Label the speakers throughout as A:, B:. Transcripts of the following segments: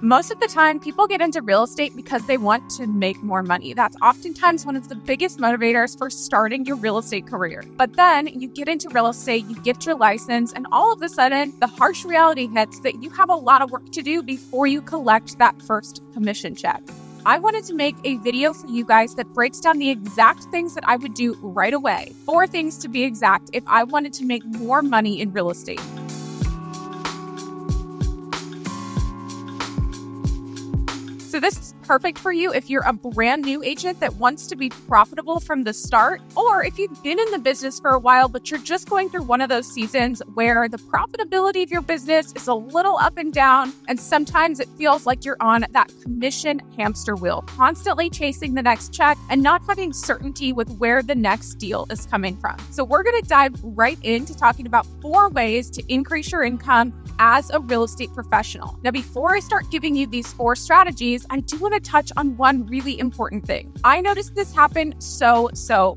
A: Most of the time, people get into real estate because they want to make more money. That's oftentimes one of the biggest motivators for starting your real estate career. But then you get into real estate, you get your license, and all of a sudden, the harsh reality hits that you have a lot of work to do before you collect that first commission check. I wanted to make a video for you guys that breaks down the exact things that I would do right away. 4 things to be exact if I wanted to make more money in real estate. So this is perfect for you if you're a brand new agent that wants to be profitable from the start, or if you've been in the business for a while, but you're just going through one of those seasons where the profitability of your business is a little up and down, and sometimes it feels like you're on that commission hamster wheel, constantly chasing the next check and not having certainty with where the next deal is coming from. So we're going to dive right into talking about 4 ways to increase your income as a real estate professional. Now, before I start giving you these 4 strategies, I do want to touch on one really important thing. I noticed this happen so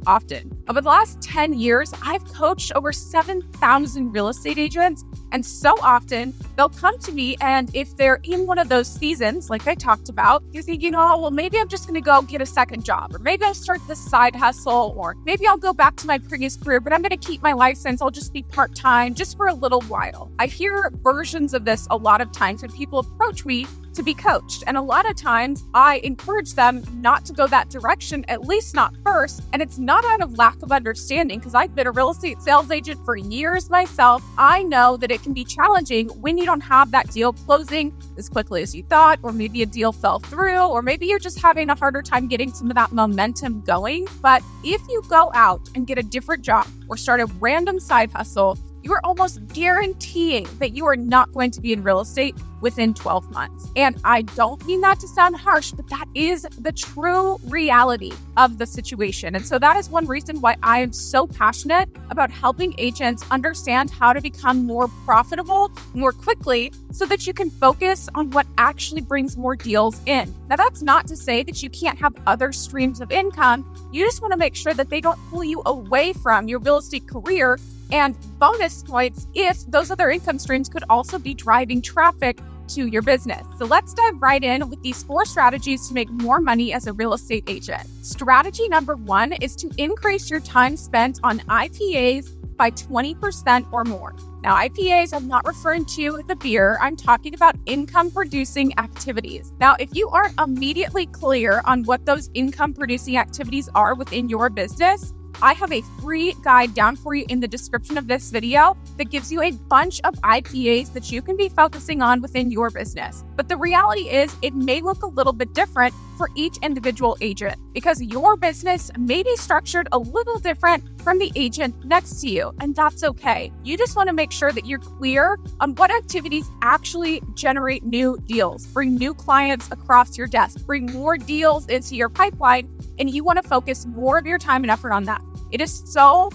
A: often. Over the last 10 years, I've coached over 7,000 real estate agents, and so often they'll come to me, and if they're in one of those seasons, like I talked about, you're thinking, oh, well, maybe I'm just going to go get a second job, or maybe I'll start this side hustle, or maybe I'll go back to my previous career, but I'm going to keep my license. I'll just be part-time just for a little while. I hear versions of this a lot of times when people approach me to be coached. And a lot of times I encourage them not to go that direction, at least not first. And it's not out of lack of understanding, because I've been a real estate sales agent for years myself. I know that it can be challenging when you don't have that deal closing as quickly as you thought, or maybe a deal fell through, or maybe you're just having a harder time getting some of that momentum going. But if you go out and get a different job or start a random side hustle, you are almost guaranteeing that you are not going to be in real estate within 12 months. And I don't mean that to sound harsh, but that is the true reality of the situation. And so that is one reason why I am so passionate about helping agents understand how to become more profitable more quickly so that you can focus on what actually brings more deals in. Now, that's not to say that you can't have other streams of income. You just want to make sure that they don't pull you away from your real estate career. And bonus points if those other income streams could also be driving traffic to your business. So let's dive right in with these 4 strategies to make more money as a real estate agent. Strategy number 1 is to increase your time spent on IPAs by 20% or more. Now, IPAs, I'm not referring to the beer. I'm talking about income producing activities. Now, if you aren't immediately clear on what those income producing activities are within your business, I have a free guide down for you in the description of this video that gives you a bunch of IPAs that you can be focusing on within your business. But the reality is it may look a little bit different for each individual agent, because your business may be structured a little different from the agent next to you, and that's okay. You just want to make sure that you're clear on what activities actually generate new deals, bring new clients across your desk, bring more deals into your pipeline, and you want to focus more of your time and effort on that. It is so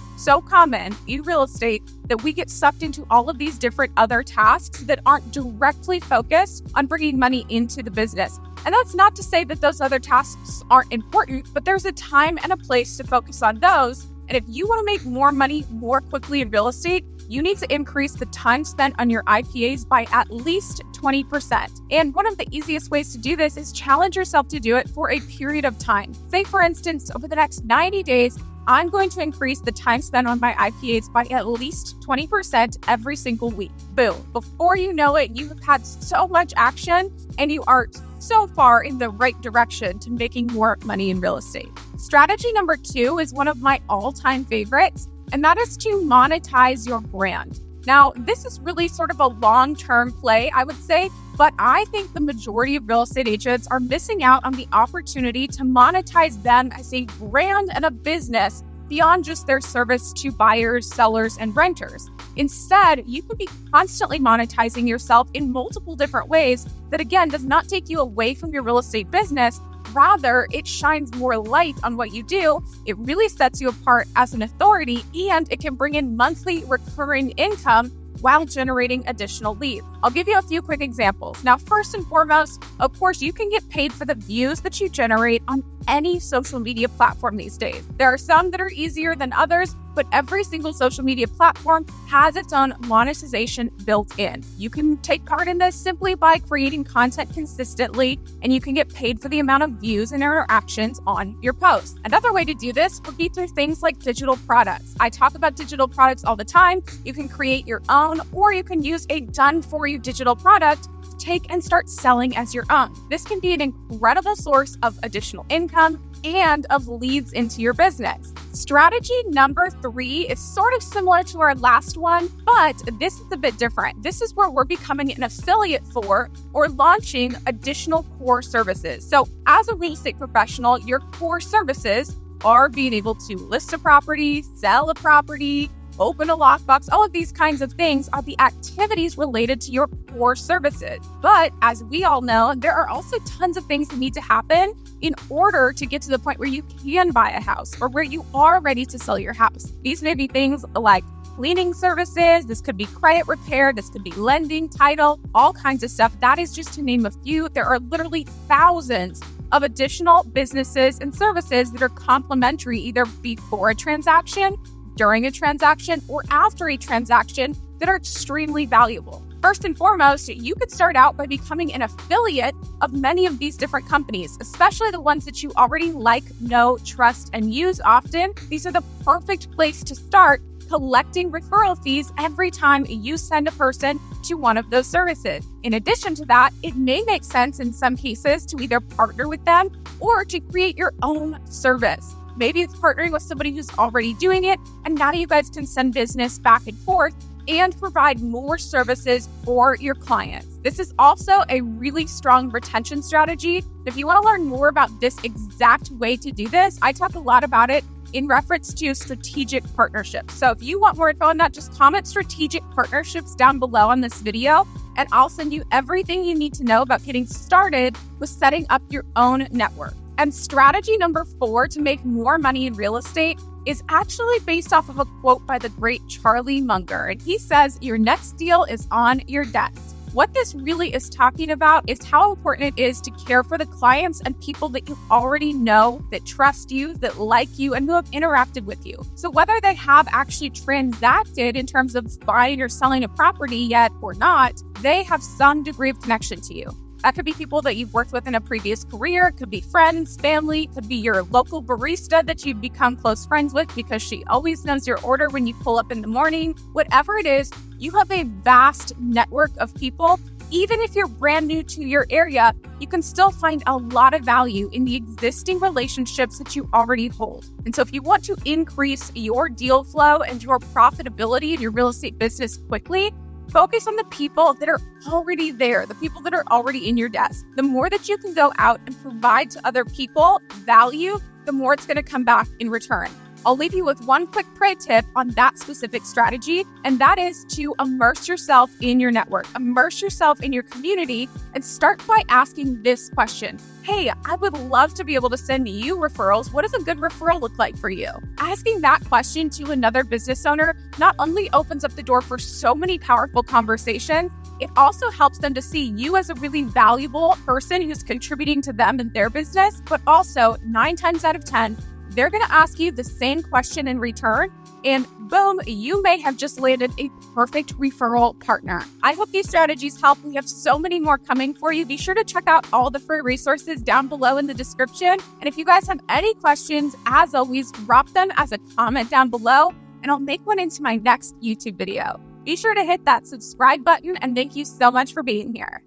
A: common in real estate that we get sucked into all of these different other tasks that aren't directly focused on bringing money into the business. And that's not to say that those other tasks aren't important, but there's a time and a place to focus on those. And if you want to make more money more quickly in real estate, you need to increase the time spent on your IPAs by at least 20%. And one of the easiest ways to do this is challenge yourself to do it for a period of time. Say, for instance, over the next 90 days, I'm going to increase the time spent on my IPAs by at least 20% every single week. Boom. Before you know it, you have had so much action and you are so far in the right direction to making more money in real estate. Strategy number 2 is one of my all-time favorites, and that is to monetize your brand. Now, this is really sort of a long-term play, I would say, but I think the majority of real estate agents are missing out on the opportunity to monetize them as a brand and a business beyond just their service to buyers, sellers, and renters. Instead, you could be constantly monetizing yourself in multiple different ways that, again, does not take you away from your real estate business. Rather, it shines more light on what you do. It really sets you apart as an authority, and it can bring in monthly recurring income while generating additional leads. I'll give you a few quick examples. Now, first and foremost, of course, you can get paid for the views that you generate on any social media platform these days. There are some that are easier than others, but every single social media platform has its own monetization built in. You can take part in this simply by creating content consistently, and you can get paid for the amount of views and interactions on your posts. Another way to do this would be through things like digital products. I talk about digital products all the time. You can create your own, or you can use a done-for-you digital product to take and start selling as your own. This can be an incredible source of additional income and of leads into your business. Strategy number 3 is sort of similar to our last one, but this is a bit different. This is where we're becoming an affiliate for or launching additional core services. So as a real estate professional, your core services are being able to list a property, sell a property, open a lockbox. All of these kinds of things are the activities related to your core services. But as we all know, there are also tons of things that need to happen in order to get to the point where you can buy a house or where you are ready to sell your house. These may be things like cleaning services. This could be credit repair. This could be lending, title, all kinds of stuff. That is just to name a few. There are literally thousands of additional businesses and services that are complementary either before a transaction, during a transaction, or after a transaction that are extremely valuable. First and foremost, you could start out by becoming an affiliate of many of these different companies, especially the ones that you already like, know, trust, and use often. These are the perfect place to start collecting referral fees every time you send a person to one of those services. In addition to that, it may make sense in some cases to either partner with them or to create your own service. Maybe it's partnering with somebody who's already doing it, and now you guys can send business back and forth and provide more services for your clients. This is also a really strong retention strategy. If you want to learn more about this exact way to do this, I talk a lot about it in reference to strategic partnerships. So if you want more info on that, just comment strategic partnerships down below on this video, and I'll send you everything you need to know about getting started with setting up your own network. And strategy number 4 to make more money in real estate is actually based off of a quote by the great Charlie Munger. And he says, your next deal is on your desk. What this really is talking about is how important it is to care for the clients and people that you already know, that trust you, that like you, and who have interacted with you. So whether they have actually transacted in terms of buying or selling a property yet or not, they have some degree of connection to you. That could be people that you've worked with in a previous career. It could be friends, family. It could be your local barista that you've become close friends with because she always knows your order when you pull up in the morning. Whatever it is, you have a vast network of people. Even if you're brand new to your area, you can still find a lot of value in the existing relationships that you already hold. And so if you want to increase your deal flow and your profitability in your real estate business quickly, focus on the people that are already there, the people that are already in your desk. The more that you can go out and provide to other people value, the more it's going to come back in return. I'll leave you with one quick pro tip on that specific strategy, and that is to immerse yourself in your network, immerse yourself in your community, and start by asking this question. Hey, I would love to be able to send you referrals. What does a good referral look like for you? Asking that question to another business owner not only opens up the door for so many powerful conversations, it also helps them to see you as a really valuable person who's contributing to them and their business, but also 9 times out of 10, they're going to ask you the same question in return, and boom, you may have just landed a perfect referral partner. I hope these strategies help. We have so many more coming for you. Be sure to check out all the free resources down below in the description. And if you guys have any questions, as always, drop them as a comment down below, and I'll make one into my next YouTube video. Be sure to hit that subscribe button, and thank you so much for being here.